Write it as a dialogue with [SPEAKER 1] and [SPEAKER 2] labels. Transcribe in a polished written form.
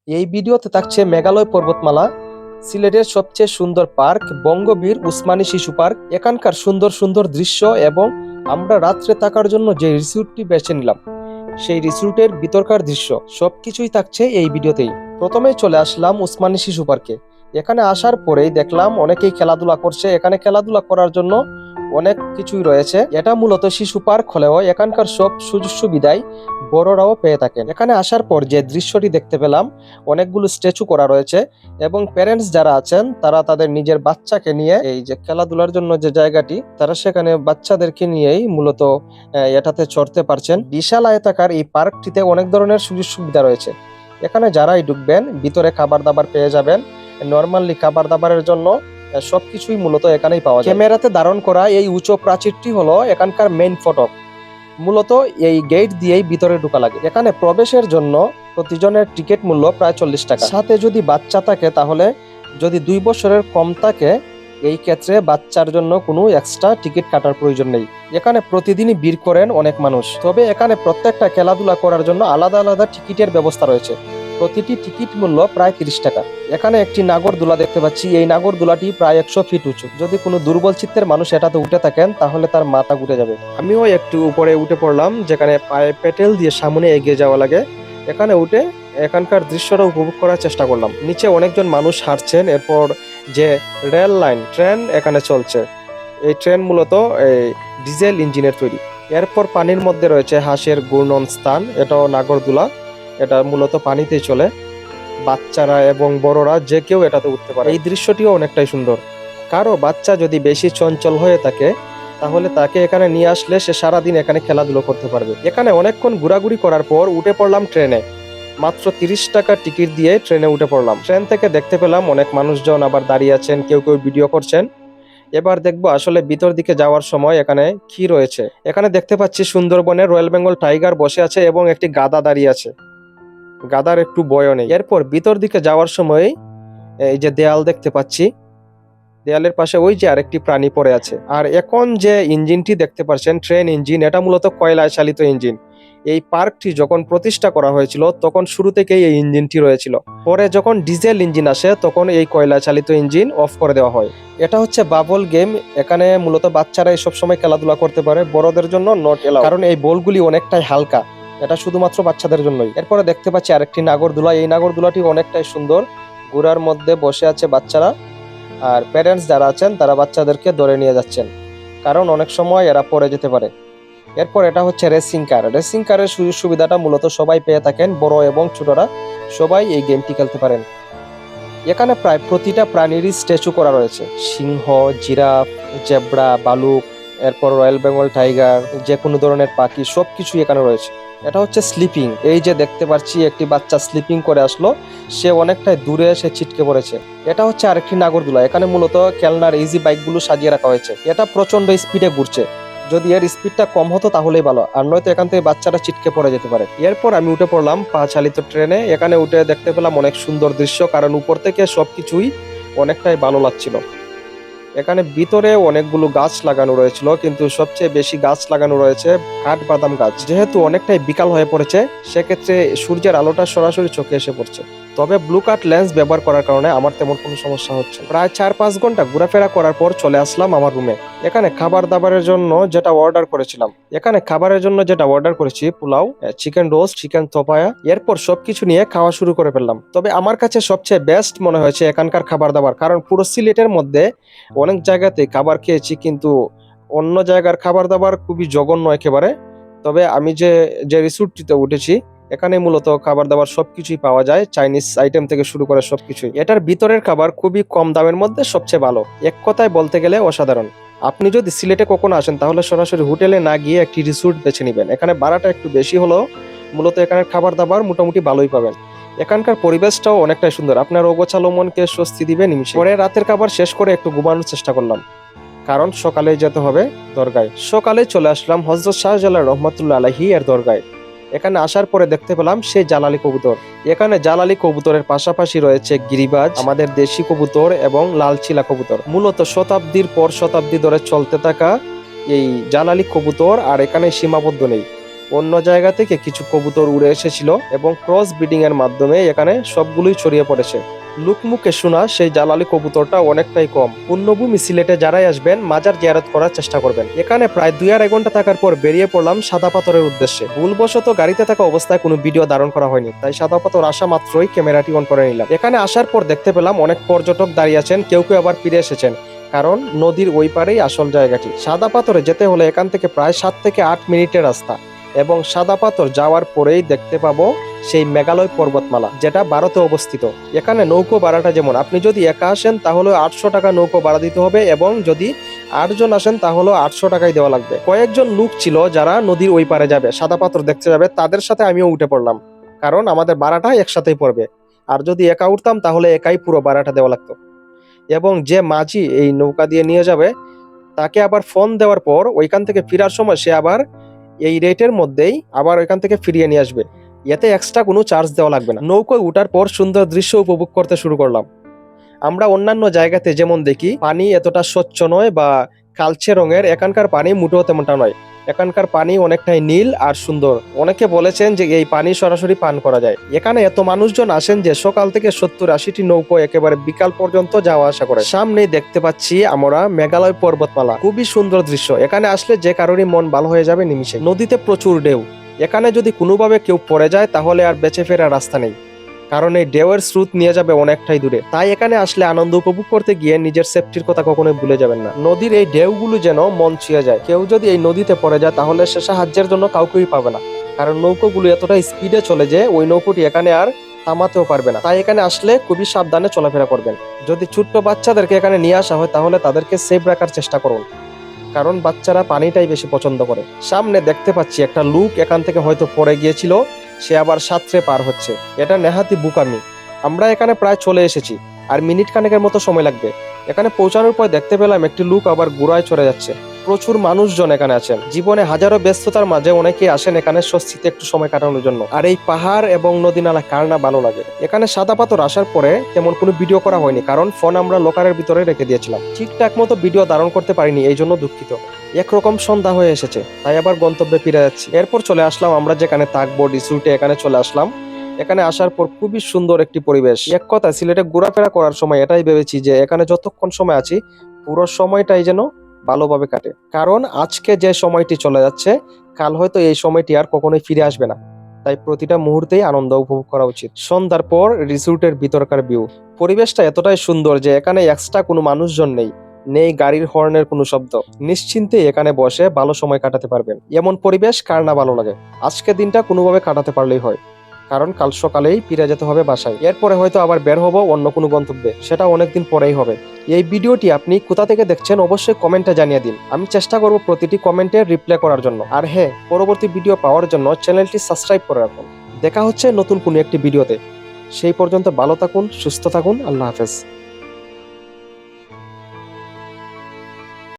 [SPEAKER 1] এই ভিডিওতে থাকছে মেঘালয় পর্বতমালা, সিলেটের সবচেয়ে সুন্দর পার্ক বঙ্গবীর উসমানী শিশু পার্ক, এখানকার সুন্দর সুন্দর দৃশ্য এবং আমরা রাত্রে থাকার জন্য যে রিসোর্টটি বেছে নিলাম সেই রিসোর্টের ভিতরকার দৃশ্য সবকিছুই থাকছে এই ভিডিওতেই। প্রথমেই চলে আসলাম উসমানী শিশু পার্কে। এখানে আসার পরেই দেখলাম অনেকেই খেলাধুলা করছে। এখানে খেলাধুলা করার জন্য অনেক কিছুই রয়েছে। এটা মূলত শিশু পার্ক হলেও এখানকার সব সুযোগ সুবিধাই বড়রাও পেয়ে থাকেন। এখানে আসার পর যে দৃশ্যটি দেখতে পেলাম, অনেকগুলো স্ট্যাচু করা রয়েছে এবং প্যারেন্টস যারা আছেন তারা তাদের নিজের বাচ্চাকে নিয়ে এই যে খেলাধুলার জন্য যে জায়গাটি, তারা সেখানে বাচ্চাদেরকে নিয়েই মূলত এটাতে চড়তে পারছেন। বিশাল আয়তাকার এই পার্কটিতে অনেক ধরনের সুযোগ সুবিধা রয়েছে। এখানে যারাই ঢুকবেন ভিতরে খাবার দাবার পেয়ে যাবেন। নর্মালি খাবার দাবারের জন্য সবকিছুই মূলত এখানেই পাওয়া যায়। ক্যামেরাতে ধারণ করা এই উঁচু প্রাচীরটি হলো এখানকার মেইন ফটক। মূলত এই গেট দিয়েই ভিতরে ঢোকা লাগে। এখানে প্রবেশের জন্য প্রতিজনের টিকিট মূল্য প্রায় 40 টাকা। সাথে যদি বাচ্চা থাকে, তাহলে যদি 2 বছরের কম থাকে, এই ক্ষেত্রে বাচ্চার জন্য কোনো এক্সট্রা টিকিট কাটার প্রয়োজন নেই। এখানে প্রতিদিনই ভিড় করেন অনেক মানুষ। তবে এখানে প্রত্যেকটা খেলাধুলা করার জন্য আলাদা আলাদা টিকিটের ব্যবস্থা রয়েছে। প্রতিটি টিকিট মূল্য প্রায় 30 টাকা। এখানে একটি নাগরদোলা দেখতে পাচ্ছি। এই নাগরদোলাটি প্রায় 100 ফিট উঁচু। যদি কোনো দুর্বল চিত্তের মানুষ এটাতে উঠে থাকেন, তাহলে তার মাথা ঘুরে যাবে। আমিও একটু উপরে উঠে পড়লাম, যেখানে পায়ে পেটেল দিয়ে সামনে এগিয়ে যাওয়া লাগে। এখানে উঠে এখানকার দৃশ্যটা উপভোগ করার চেষ্টা করলাম। নিচে অনেকজন মানুষ হাঁটছেন। এরপর যে রেল লাইন, ট্রেন এখানে চলছে। এই ট্রেন মূলত এই ডিজেল ইঞ্জিনের তৈরি। এরপর পানির মধ্যে রয়েছে হাঁসের ঘূর্ণন স্থান, এটাও নাগরদোলা। এটা মূলত পানিতে চলে। বাচ্চারা এবং বড়রা যে কেউ এটাতে উঠতে পারে। এই দৃশ্যটিও অনেকটাই সুন্দর। কারো বাচ্চা যদি বেশি চঞ্চল হয়ে থাকে, তাহলে তাকে এখানে নিয়ে আসলে সে সারাদিন এখানে খেলাধুলো করতে পারবে। এখানে অনেকক্ষণ ঘোরাঘুরি করার পর উঠে পড়লাম ট্রেনে। মাত্র 30 টাকা টিকিট দিয়ে ট্রেনে উঠে পড়লাম। ট্রেন থেকে দেখতে পেলাম অনেক মানুষজন আবার দাঁড়িয়ে আছেন, কেউ কেউ ভিডিও করছেন। এবার দেখবো আসলে ভিতর দিকে যাওয়ার সময় এখানে কি রয়েছে। এখানে দেখতে পাচ্ছি সুন্দরবনের রয়্যাল বেঙ্গল টাইগার বসে আছে এবং একটি গাধা দাঁড়িয়ে আছে। গাধার একটু বয়ও নেই। এরপর ভিতর দিকে যাওয়ার সময় এই যে দেয়াল দেখতে পাচ্ছি, দেয়ালের পাশে ওই যে আরেকটি প্রাণী পড়ে আছে। আর এখন যে ইঞ্জিনটি দেখতে পাচ্ছেন, ট্রেন ইঞ্জিন, এটা মূলত কয়লায় চালিত ইঞ্জিন। এই পার্কটি যখন প্রতিষ্ঠা করা হয়েছিল তখন শুরু থেকেই এই ইঞ্জিনটি রয়েছিল। পরে যখন ডিজেল ইঞ্জিন আসে তখন এই কয়লা চালিত ইঞ্জিন অফ করে দেওয়া হয়। এটা হচ্ছে বাবল গেম। এখানে মূলত বাচ্চারা সব সময় খেলাধুলা করতে পারে, বড়দের জন্য নট এলাও, কারণ এই বলগুলি অনেকটাই হালকা। এটা শুধুমাত্র বাচ্চাদের জন্যই। এরপরে দেখতে পাচ্ছি আরেকটি নাগরদোলা। এই নাগরদোলাটি অনেকটাই সুন্দর। ঘোড়ার মধ্যে বসে আছে বাচ্চারা, আর প্যারেন্টস যারা আছেন তারা বাচ্চাদেরকে ধরে নিয়ে যাচ্ছেন, কারণ অনেক সময় এরা পড়ে যেতে পারে। এরপর এটা হচ্ছে রেসিং কার। রেসিং কারের সুযোগ সুবিধাটা মূলত সবাই পেয়ে থাকেন, বড় এবং ছোটরা সবাই এই গেমটি খেলতে পারেন। এখানে প্রায় প্রতিটা প্রাণীরই স্ট্যাচু করা রয়েছে। সিংহ, জিরাফ, জেব্রা, ভালুক, এরপর রয়্যাল বেঙ্গল টাইগার, যে কোনো ধরনের পাখি সবকিছু এখানে রয়েছে। এটা হচ্ছে স্লিপিং। এই যে দেখতে পাচ্ছি একটি বাচ্চা স্লিপিং করে আসলো, সে অনেকটাই দূরে এসে ছিটকে পড়েছে। এটা হচ্ছে আরেকটি নাগরদোলা। এখানে মূলত খেলনার ইজি বাইকগুলো সাজিয়ে রাখা হয়েছে। এটা প্রচন্ড স্পিডে ঘুরছে। যদি এর স্পিডটা কম হতো তাহলেই ভালো, আর নয়তো এখান থেকে বাচ্চারা ছিটকে পড়ে যেতে পারে। এরপর আমি উঠে পড়লাম পা চালিত ট্রেনে। এখানে উঠে দেখতে পেলাম অনেক সুন্দর দৃশ্য, কারণ উপর থেকে সবকিছুই অনেকটাই ভালো লাগছিল। এখানে ভিতরে অনেকগুলো গাছ লাগানো রয়েছিল, কিন্তু সবচেয়ে বেশি গাছ লাগানো রয়েছে কাঠবাদাম গাছ। যেহেতু অনেকটাই বিকাল হয়ে পড়েছে, সেক্ষেত্রে সূর্যের আলোটা সরাসরি চোখে এসে পড়ছে। তবে ব্লু কাট লেন্স ব্যবহার করার কারণে আমার তেমন কোনো সমস্যা হচ্ছে না। প্রায় 4-5 ঘন্টা ঘোরাফেরা করার পর চলে আসলাম আমার রুমে। এখানে খাবার দাবারের জন্য যেটা অর্ডার করেছি, পোলাও, চিকেন রোস্ট, চিকেন তোপায়া, এরপর সবকিছু নিয়ে খাওয়া শুরু করে ফেললাম। তবে আমার কাছে সবচেয়ে বেস্ট মনে হয়েছে এখানকার খাবার দাবার, কারণ পুরো সিলেটের মধ্যে অনেক জায়গাতে খাবার খেয়েছি, কিন্তু অন্য জায়গার খাবার দাবার খুবই জঘন্য একেবারে। তবে আমি যে যে রিসোর্টটিতে উঠেছি, এখানে মূলত খাবার দাবার সবকিছুই পাওয়া যায়, চাইনিজ আইটেম থেকে শুরু করে সবকিছুই। এটার ভিতরের খাবার খুবই কম দামের মধ্যে সবচেয়ে ভালো। এক কথায় বলতে গেলে অসাধারণ। আপনি যদি সিলেটে কখনো আসেন, তাহলে সরাসরি হোটেলে না গিয়ে একটি রিসোর্ট বেছে নেবেন। এখানে ভাড়াটা একটু বেশি হলেও মূলত এখানের খাবার দাবার মোটামুটি ভালোই পাবেন। এখানকার পরিবেশটাও অনেকটাই সুন্দর, আপনার অগোছালো মনকে স্বস্তি দিবে নিমিষে। পরে রাতের খাবার শেষ করে একটু ঘুমানোর চেষ্টা করলাম, কারণ সকালে যেতে হবে দরগায়। সকালে চলে আসলাম হযরত শাহজালাল রহমাতুল্লাহ আলাইহি এর দরগায়। এখানে আসার পরে দেখতে পেলাম সেই জালালি কবুতর। এখানে জালালি কবুতরের পাশাপাশি রয়েছে গিরিবাজ, আমাদের দেশি কবুতর এবং লালচিলা কবুতর। মূলত শতাব্দীর পর শতাব্দী ধরে চলতে থাকা এই জালালি কবুতর আর এখানে সীমাবদ্ধ নেই। অন্য জায়গা থেকে কিছু কবুতর উড়ে এসেছিল এবং ক্রস ব্রিডিং এর মাধ্যমে এখানে সবগুলোই ছড়িয়ে পড়েছে। লুকমুখে শোনা সেই জালালি কবুতরটা অনেকটাই কম। পুণ্যভূমি সিলেটে যারাই আসবেন মাজার জিয়ারত করার চেষ্টা করবেন। এখানে প্রায় 2-2.5 ঘন্টা থাকার পর বেরিয়ে পড়লাম সাদা পাথরের উদ্দেশ্যে। ভুলবশত গাড়িতে থাকা অবস্থায় কোনো ভিডিও ধারণ করা হয়নি, তাই সাদা পাথর আসা মাত্রই ক্যামেরাটি অন করে নিলাম। এখানে আসার পর দেখতে পেলাম অনেক পর্যটক দাঁড়িয়ে আছেন, কেউ কেউ আবার ফিরে এসেছেন, কারণ নদীর ওই পারেই আসল জায়গাটি। সাদা পাথরে যেতে হলে এখান থেকে প্রায় 7 থেকে 8 মিনিটের রাস্তা এবং সাদা পাথর যাওয়ার পরেই দেখতে পাবো সেই মেঘালয় পর্বতমালা, যেটা ভারতে অবস্থিত। এখানে নৌকো ভাড়াটা যেমন, আপনি যদি একা আসেন তাহলে 800 টাকা নৌকো ভাড়া দিতে হবে এবং যদি 8 জন আসেন তাহলে 800 টাকাই দেওয়া লাগবে। কয়েকজন লোক ছিল যারা নদীর ওই পারে যাবে, সাদা পাথর দেখতে যাবে, তাদের সাথে আমিও উঠে পড়লাম, কারণ আমাদের ভাড়াটা একসাথেই পড়বে। আর যদি একা উঠতাম তাহলে একাই পুরো ভাড়াটা দেওয়া লাগতো। এবং যে মাঝি এই নৌকা দিয়ে নিয়ে যাবে তাকে আবার ফোন দেওয়ার পর ওইখান থেকে ফেরার সময় সে আবার এই রেটের মধ্যেই আবার ওইখান থেকে ফিরিয়ে নিয়ে আসবে। এতে এক্সট্রা কোনো চার্জ দেওয়া লাগবে না। নৌকোয় উঠার পর সুন্দর দৃশ্য উপভোগ করতে শুরু করলাম। আমরা অন্যান্য জায়গাতে যেমন দেখি পানি এতটা স্বচ্ছ নয় বা কালচে রঙের, এখানকার পানি মোটেও তেমনটা নয়। এখানকার পানি অনেকটাই নীল আর সুন্দর। অনেকে বলেছেন যে এই পানি সরাসরি পান করা যায়। এখানে এত মানুষজন আসেন যে সকাল থেকে 70-80টি নৌকো একেবারে বিকাল পর্যন্ত যাওয়া আসা করে। সামনেই দেখতে পাচ্ছি আমরা মেঘালয় পর্বতমালা, খুবই সুন্দর দৃশ্য। এখানে আসলে যে কারোরই মন ভালো হয়ে যাবে নিমিষে। নদীতে প্রচুর ঢেউ, এখানে যদি কোনোভাবে কেউ পড়ে যায় তাহলে আর বেঁচে ফেরার রাস্তা নেই, কারণ এই ঢেউয়ের স্রোত নিয়ে যাবে অনেকটাই দূরে। তাই এখানে আসলে আনন্দ উপভোগ করতে গিয়ে নিজের সেফটির কথা কখনোই ভুলে যাবেন না। নদীর এই ঢেউগুলো যেন মন ছুঁয়ে যায়। কেউ যদি এই নদীতে পড়ে যায় তাহলে সে সাহায্যের জন্য কাউকেই পাবে না, কারণ নৌকোগুলো এতটা স্পিডে চলে যে ওই নৌকোটি এখানে আর থামাতেও পারবে না। তাই এখানে আসলে খুবই সাবধানে চলাফেরা করবেন। যদি ছোট্ট বাচ্চাদেরকে এখানে নিয়ে আসা হয় তাহলে তাদেরকে সেফ রাখার চেষ্টা করুন, কারণ বাচ্চারা পানিটাই বেশি পছন্দ করে। সামনে দেখতে পাচ্ছি একটা লোক এখান থেকে হয়তো পড়ে গিয়েছিল, সে আবার সাঁতরে পার হচ্ছে। এটা নেহাতি বুকামি। আমরা এখানে প্রায় চলে এসেছি, আর মিনিট খানেকের মতো সময় লাগবে। এখানে পৌঁছানোর পর দেখতে পেলাম একটি লোক আবার ঘোড়ায় চড়ে যাচ্ছে। প্রচুর মানুষজন এখানে আছেন। জীবনে হাজারো ব্যস্ততার মাঝে অনেকেই আসেন এখানে স্বস্তিতে একটু সময় কাটানোর জন্য। আর এই পাহাড় এবং নদী নালা কার না ভালো লাগে। এখানে সাদা পাথর আসার পরে তেমন কোনো ভিডিও করা হয়নি, কারণ ফোন আমরা লকারের ভিতরে রেখে দিয়েছিলাম। ঠিকঠাক মতো ভিডিও ধারণ করতে পারিনি, এই জন্য দুঃখিত। একরকম সন্ধ্যা হয়ে এসেছে, তাই আবার গন্তব্যে ফিরে যাচ্ছি। এরপর চলে আসলাম আমরা যেখানে থাকবো, রিসোর্টে এখানে চলে আসলাম। এখানে আসার পর খুবই সুন্দর একটি পরিবেশ। এক কথা সিলেটে ঘোরাফেরা করার সময় এটাই ভেবেছি যে এখানে যতক্ষণ সময় আছি পুরো সময়টাই যেন ভালোভাবে কাটে, কারণ আজকে যে সময়টি চলে যাচ্ছে কাল হয়তো এই সময়টি আর কখনোই ফিরে আসবে না। তাই প্রতিটা মুহূর্তেই আনন্দ উপভোগ করা উচিত। সন্ধ্যার পর রিসোর্টের ভিতরকার ভিউ, পরিবেশটা এতটাই সুন্দর যে এখানে এক্সট্রা কোনো মানুষজন নেই, নেই গাড়ির হর্নের কোনো শব্দ। নিশ্চিন্তে এখানে বসে ভালো সময় কাটাতে পারবেন। এমন পরিবেশ কার না ভালো লাগে। আজকে দিনটা কোনোভাবে কাটাতে পারলেই হয়, কারণ কাল সকালেই ফিরে যেতে হবে বাসায়। এরপরে হয়তো আবার বের হবো অন্য কোনো গন্তব্যে, সেটা অনেকদিন পরেই হবে। এই ভিডিওটি আপনি কোথা থেকে দেখছেন অবশ্যই কমেন্টে জানিয়ে দিন। আমি চেষ্টা করব প্রতিটি কমেন্টে রিপ্লাই করার জন্য। আর হ্যাঁ, পরবর্তী ভিডিও পাওয়ার জন্য চ্যানেলটি সাবস্ক্রাইব করে রাখুন। দেখা হচ্ছে নতুন কোনো একটি ভিডিওতে। সেই পর্যন্ত ভালো থাকুন, সুস্থ থাকুন। আল্লাহ হাফেজ।